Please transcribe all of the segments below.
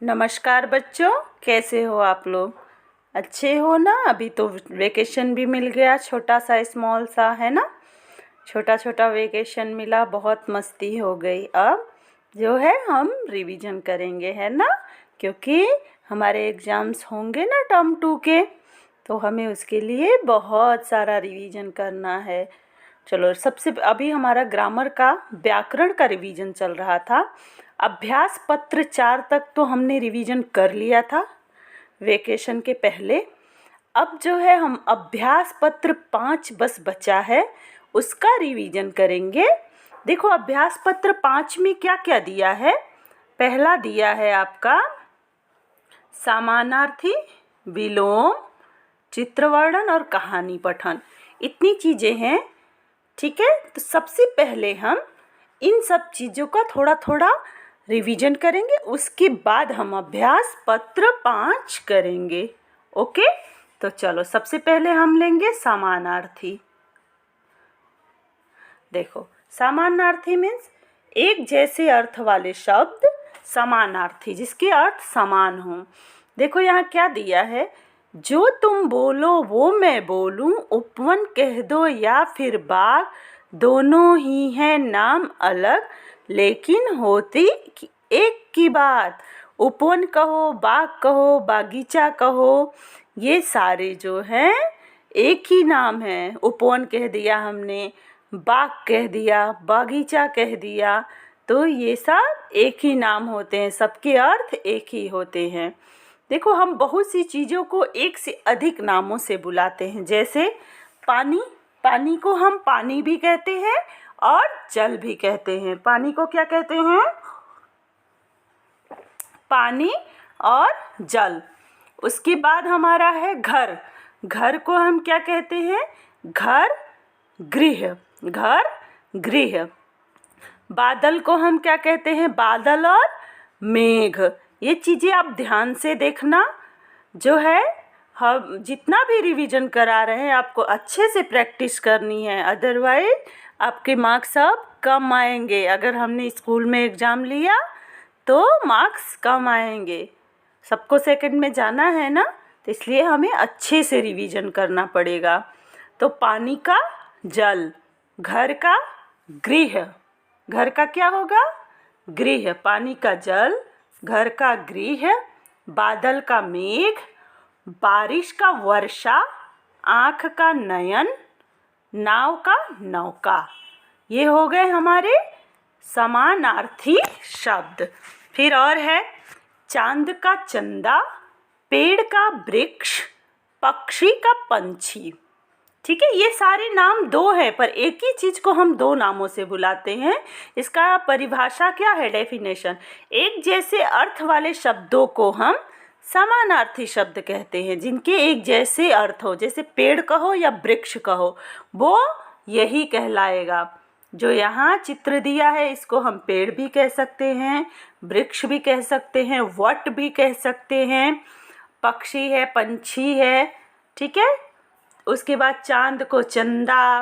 नमस्कार बच्चों, कैसे हो आप लोग? अच्छे हो ना? अभी तो वेकेशन भी मिल गया, छोटा सा स्मॉल सा, है ना? छोटा छोटा वेकेशन मिला, बहुत मस्ती हो गई। अब जो है हम रिवीजन करेंगे, है ना? क्योंकि हमारे एग्ज़ाम्स होंगे ना टर्म 2 के, तो हमें उसके लिए बहुत सारा रिवीजन करना है। चलो, सबसे अभी हमारा ग्रामर का व्याकरण का रिवीजन चल रहा था। अभ्यास पत्र 4 तक तो हमने रिवीजन कर लिया था वेकेशन के पहले। अब जो है हम अभ्यास पत्र 5 बस बचा है, उसका रिवीजन करेंगे। देखो, अभ्यास पत्र 5 में क्या क्या दिया है। पहला दिया है आपका समानार्थी, विलोम, चित्रवर्णन और कहानी पठन। इतनी चीज़ें हैं, ठीक है? तो सबसे पहले हम इन सब चीज़ों का थोड़ा थोड़ा रिवीजन करेंगे, उसके बाद हम अभ्यास पत्र 5 करेंगे। ओके, तो चलो सबसे पहले हम लेंगे समानार्थी। देखो, समानार्थी मीन्स एक जैसे अर्थ वाले शब्द समानार्थी, जिसके अर्थ समान हों। देखो यहाँ क्या दिया है, जो तुम बोलो वो मैं बोलूं, उपवन कह दो या फिर बाग, दोनों ही हैं नाम अलग, लेकिन होती एक की बात। उपवन कहो, बाग कहो, बागीचा कहो, ये सारे जो हैं एक ही नाम है। उपवन कह दिया हमने, बाग कह दिया, बागीचा कह दिया, तो ये सब एक ही नाम होते हैं, सबके अर्थ एक ही होते हैं। देखो, हम बहुत सी चीज़ों को एक से अधिक नामों से बुलाते हैं। जैसे पानी, पानी को हम पानी भी कहते हैं और जल भी कहते हैं। पानी को क्या कहते हैं? पानी और जल। उसके बाद हमारा है घर। घर को हम क्या कहते हैं? घर, गृह, घर, गृह। बादल को हम क्या कहते हैं? बादल और मेघ। ये चीज़ें आप ध्यान से देखना। जो है, हम जितना भी रिवीजन करा रहे हैं आपको अच्छे से प्रैक्टिस करनी है, अदरवाइज आपके मार्क्स सब कम आएंगे। अगर हमने स्कूल में एग्ज़ाम लिया तो मार्क्स कम आएंगे। सबको सेकंड में जाना है ना, तो इसलिए हमें अच्छे से रिवीजन करना पड़ेगा। तो पानी का जल, घर का गृह, घर का क्या होगा? गृह, पानी का जल, घर का गृह, बादल का मेघ, बारिश का वर्षा, आँख का नयन, नाव का नौका। ये हो गए हमारे समानार्थी शब्द। फिर और है चांद का चंदा, पेड़ का वृक्ष, पक्षी का पंछी। ठीक है, ये सारे नाम दो हैं, पर एक ही चीज़ को हम दो नामों से बुलाते हैं। इसका परिभाषा क्या है, डेफिनेशन? एक जैसे अर्थ वाले शब्दों को हम समानार्थी शब्द कहते हैं, जिनके एक जैसे अर्थ हो। जैसे पेड़ कहो या वृक्ष कहो, वो यही कहलाएगा। जो यहाँ चित्र दिया है, इसको हम पेड़ भी कह सकते हैं, वृक्ष भी कह सकते हैं, वट भी कह सकते हैं, पक्षी है, पंछी है, ठीक है। उसके बाद चांद को चंदा,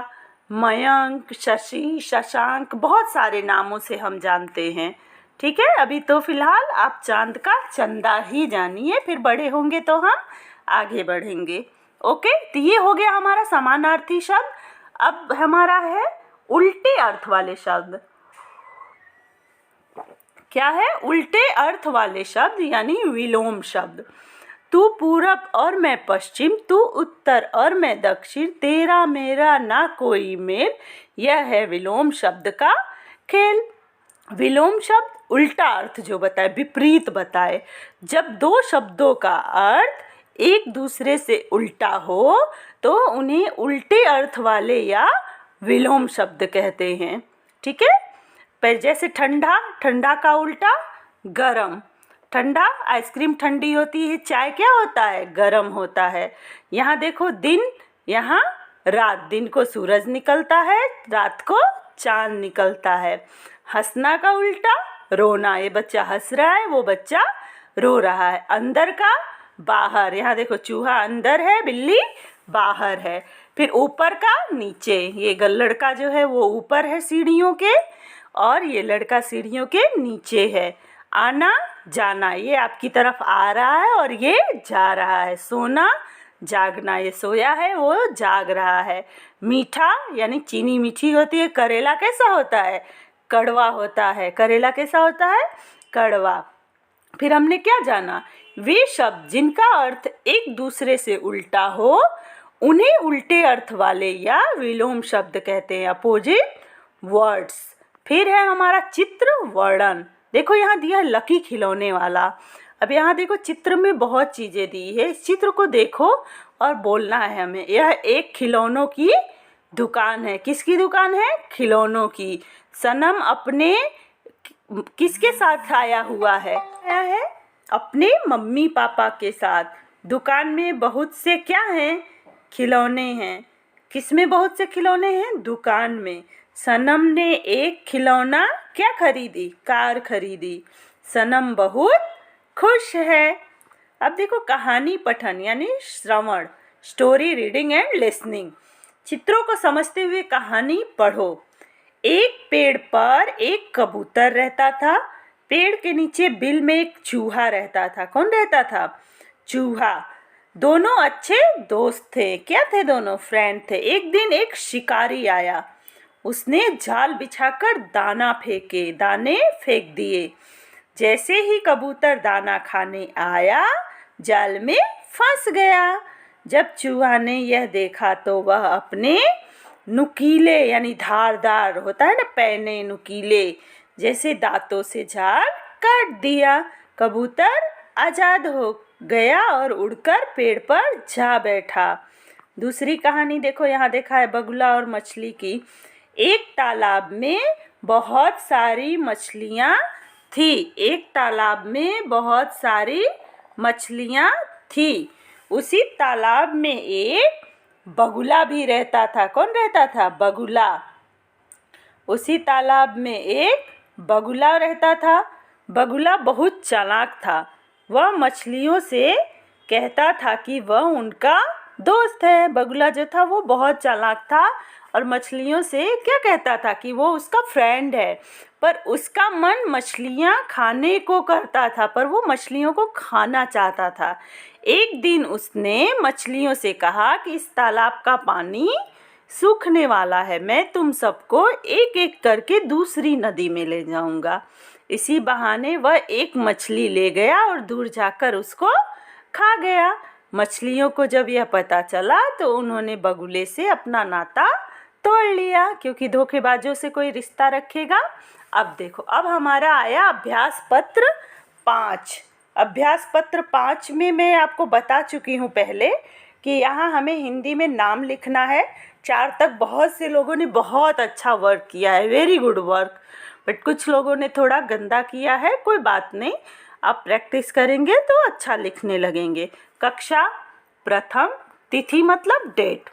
मयंक, शशि, शशांक, बहुत सारे नामों से हम जानते हैं। ठीक है, अभी तो फिलहाल आप चांद का चंदा ही जानिए, फिर बड़े होंगे तो हम आगे बढ़ेंगे। ओके, तो ये हो गया हमारा समानार्थी शब्द। अब हमारा है उल्टे अर्थ वाले शब्द। क्या है? उल्टे अर्थ वाले शब्द, यानी विलोम शब्द। तू पूरब और मैं पश्चिम, तू उत्तर और मैं दक्षिण, तेरा मेरा ना कोई मेल, यह है विलोम शब्द का खेल। विलोम शब्द उल्टा अर्थ जो बताए, विपरीत बताए। जब दो शब्दों का अर्थ एक दूसरे से उल्टा हो तो उन्हें उल्टे अर्थ वाले या विलोम शब्द कहते हैं। ठीक है, पर जैसे ठंडा, ठंडा का उल्टा गरम। ठंडा, आइसक्रीम ठंडी होती है, चाय क्या होता है? गरम होता है। यहाँ देखो दिन, यहाँ रात। दिन को सूरज निकलता है, रात को चांद निकलता है। हंसना का उल्टा रोना। ये बच्चा हंस रहा है, वो बच्चा रो रहा है। अंदर का बाहर। यहाँ देखो, चूहा अंदर है, बिल्ली बाहर है। फिर ऊपर का नीचे। ये लड़का जो है वो ऊपर है सीढ़ियों के, और ये लड़का सीढ़ियों के नीचे है। आना जाना, ये आपकी तरफ आ रहा है और ये जा रहा है। सोना जागना, ये सोया है वो जाग रहा है। मीठा यानी चीनी मीठी होती है। करेला कैसा होता है? कड़वा होता है। करेला कैसा होता है? कड़वा। फिर हमने क्या जाना? वे शब्द जिनका अर्थ एक दूसरे से उल्टा हो उन्हें उल्टे अर्थ वाले या विलोम शब्द कहते हैं, अपोजिट वर्ड्स। फिर है हमारा चित्र वर्णन। देखो यहाँ दिया है लकी खिलौने वाला। अब यहाँ देखो चित्र में बहुत चीज़ें दी है, इस चित्र को देखो और बोलना है हमें। यह एक खिलौनों की दुकान है। किसकी दुकान है? खिलौनों की। सनम अपने किसके साथ आया हुआ है? आया है अपने मम्मी पापा के साथ। दुकान में बहुत से क्या हैं? खिलौने हैं। किसमें बहुत से खिलौने हैं? दुकान में। सनम ने एक खिलौना क्या खरीदी? कार खरीदी। सनम बहुत खुश है। अब देखो कहानी पठन यानी श्रवण, स्टोरी रीडिंग एंड लिसनिंग। चित्रों को समझते हुए कहानी पढ़ो। एक पेड़ पर एक कबूतर रहता था। पेड़ के नीचे बिल में एक चूहा रहता था। कौन रहता था? चूहा। दोनों अच्छे दोस्त थे। क्या थे? दोनों फ्रेंड थे। एक दिन एक शिकारी आया। उसने जाल बिछाकर दाने फेंक दिए। जैसे ही कबूतर दाना खाने आया, जाल में फंस गया। जब चूहा ने यह देखा तो वह अपने नुकीले यानी धारदार होता है ना, पैने नुकीले जैसे दांतों से जाल काट दिया। कबूतर आजाद हो गया और उड़कर पेड़ पर जा बैठा। दूसरी कहानी देखो, यहाँ देखा है बगुला और मछली की। एक तालाब में बहुत सारी मछलियाँ थी। एक तालाब में बहुत सारी मछलियाँ थी। उसी तालाब में एक बगुला भी रहता था। कौन रहता था? बगुला। उसी तालाब में एक बगुला रहता था। बगुला बहुत चालाक था। वह मछलियों से कहता था कि वह उनका दोस्त है। बगुला जो था वो बहुत चालाक था और मछलियों से क्या कहता था? कि वो उसका फ्रेंड है। पर उसका मन मछलियाँ खाने को करता था, पर वो मछलियों को खाना चाहता था। एक दिन उसने मछलियों से कहा कि इस तालाब का पानी सूखने वाला है, मैं तुम सबको एक एक करके दूसरी नदी में ले जाऊंगा। इसी बहाने वह एक मछली ले गया और दूर जाकर उसको खा गया। मछलियों को जब यह पता चला तो उन्होंने बगुले से अपना नाता तोड़ लिया, क्योंकि धोखेबाजों से कोई रिश्ता रखेगा। अब देखो, अब हमारा आया अभ्यास पत्र 5। अभ्यास पत्र 5 में मैं आपको बता चुकी हूँ पहले कि यहाँ हमें हिंदी में नाम लिखना है। 4 तक बहुत से लोगों ने बहुत अच्छा वर्क किया है, वेरी गुड वर्क। बट कुछ लोगों ने थोड़ा गंदा किया है, कोई बात नहीं, आप प्रैक्टिस करेंगे तो अच्छा लिखने लगेंगे। कक्षा प्रथम, तिथि मतलब डेट।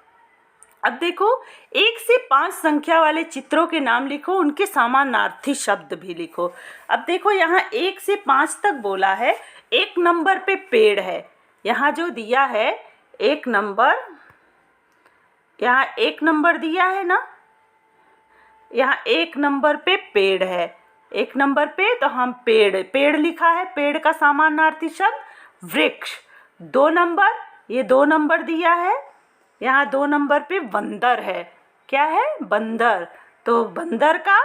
अब देखो 1 से 5 संख्या वाले चित्रों के नाम लिखो, उनके समानार्थी शब्द भी लिखो। अब देखो यहाँ 1 से 5 तक बोला है। 1 नंबर पे पेड़ है। यहाँ जो दिया है 1 नंबर, यहाँ 1 नंबर दिया है ना, यहाँ 1 नंबर पे पेड़ है। 1 नंबर पे तो हम पेड़ लिखा है। पेड़ का समानार्थी शब्द वृक्ष। 2 नंबर, ये 2 नंबर दिया है। यहाँ 2 नंबर पे बंदर है। क्या है? बंदर। तो बंदर का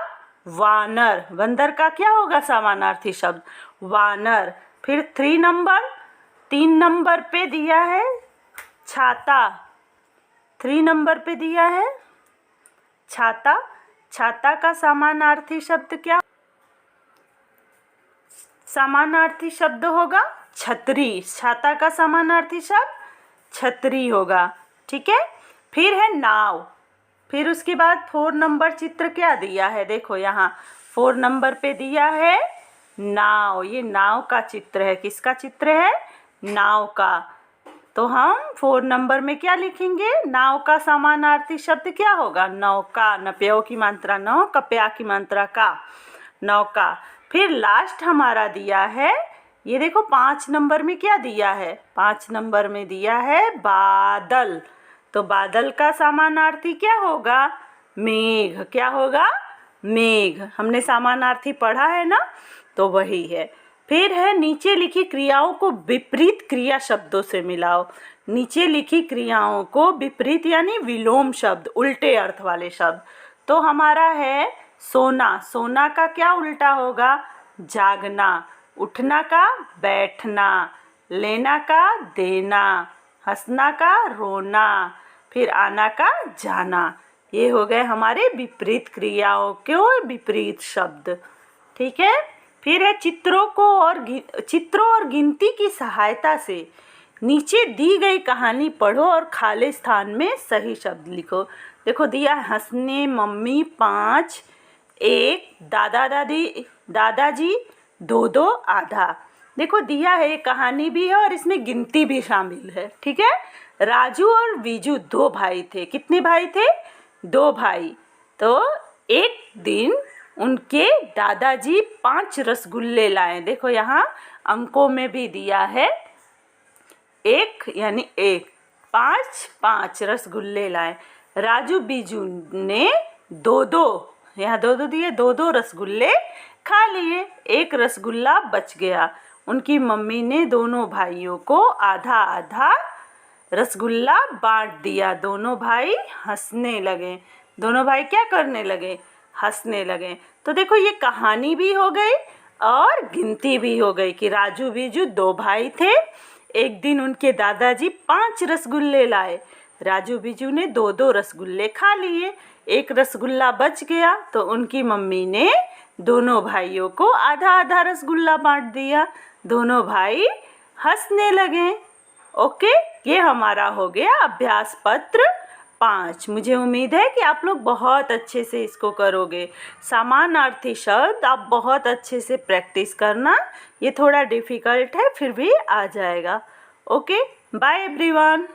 वानर। बंदर का क्या होगा समानार्थी शब्द? वानर। फिर 3 नंबर, 3 नंबर पे दिया है छाता। 3 नंबर पे दिया है छाता। छाता का समानार्थी शब्द क्या? समानार्थी शब्द होगा छतरी। छाता का समानार्थी शब्द छतरी होगा। ठीक है। फिर है नाव। फिर उसके बाद 4 नंबर चित्र क्या दिया है? देखो यहाँ 4 नंबर पे दिया है नाव। ये नाव का चित्र है। किसका चित्र है? नाव का। तो हम 4 नंबर में क्या लिखेंगे? नाव का समानार्थी शब्द क्या होगा? नौका। नप्यो की मात्रा नौ, कप्या की मात्रा का, नौका। फिर लास्ट हमारा दिया है, ये देखो 5 नंबर में क्या दिया है? 5 नंबर में दिया है बादल। तो बादल का समानार्थी क्या होगा? मेघ। क्या होगा? मेघ। हमने समानार्थी पढ़ा है ना, तो वही है। फिर है नीचे लिखी क्रियाओं को विपरीत क्रिया शब्दों से मिलाओ। नीचे लिखी क्रियाओं को विपरीत यानी विलोम शब्द, उल्टे अर्थ वाले शब्द। तो हमारा है सोना, सोना का क्या उल्टा होगा? जागना। उठना का बैठना। लेना का देना। हंसना का रोना। फिर आना का जाना। ये हो गए हमारे विपरीत क्रियाओं के विपरीत शब्द। ठीक है। फिर है चित्रों और गिनती की सहायता से नीचे दी गई कहानी पढ़ो और खाली स्थान में सही शब्द लिखो। देखो दिया हंसने, मम्मी, 5, 1, दादा दादी, दादाजी, 2 आधा। देखो दिया है, ये कहानी भी है और इसमें गिनती भी शामिल है। ठीक है। राजू और बीजू 2 भाई थे। कितने भाई थे? 2 भाई। तो एक दिन उनके दादाजी 5 रसगुल्ले लाए। देखो यहाँ अंकों में भी दिया है 1 यानी 1, 5 रसगुल्ले लाए। राजू बीजू ने 2 यहाँ 2 दिए, 2 रसगुल्ले खा लिए। 1 रसगुल्ला बच गया। उनकी मम्मी ने दोनों भाइयों को आधा आधा रसगुल्ला बांट दिया। दोनों भाई हंसने लगे। दोनों भाई क्या करने लगे? हंसने लगे। तो देखो ये कहानी भी हो गई और गिनती भी हो गई कि राजू बीजू 2 भाई थे। एक दिन उनके दादाजी 5 रसगुल्ले लाए। राजू बीजू ने 2 रसगुल्ले खा लिए। 1 रसगुल्ला बच गया तो उनकी मम्मी ने दोनों भाइयों को आधा आधा रसगुल्ला बांट दिया। दोनों भाई हंसने लगे। ओके, ये हमारा हो गया अभ्यास पत्र 5। मुझे उम्मीद है कि आप लोग बहुत अच्छे से इसको करोगे। समानार्थी शब्द आप बहुत अच्छे से प्रैक्टिस करना। ये थोड़ा डिफ़िकल्ट है, फिर भी आ जाएगा। Okay, bye everyone.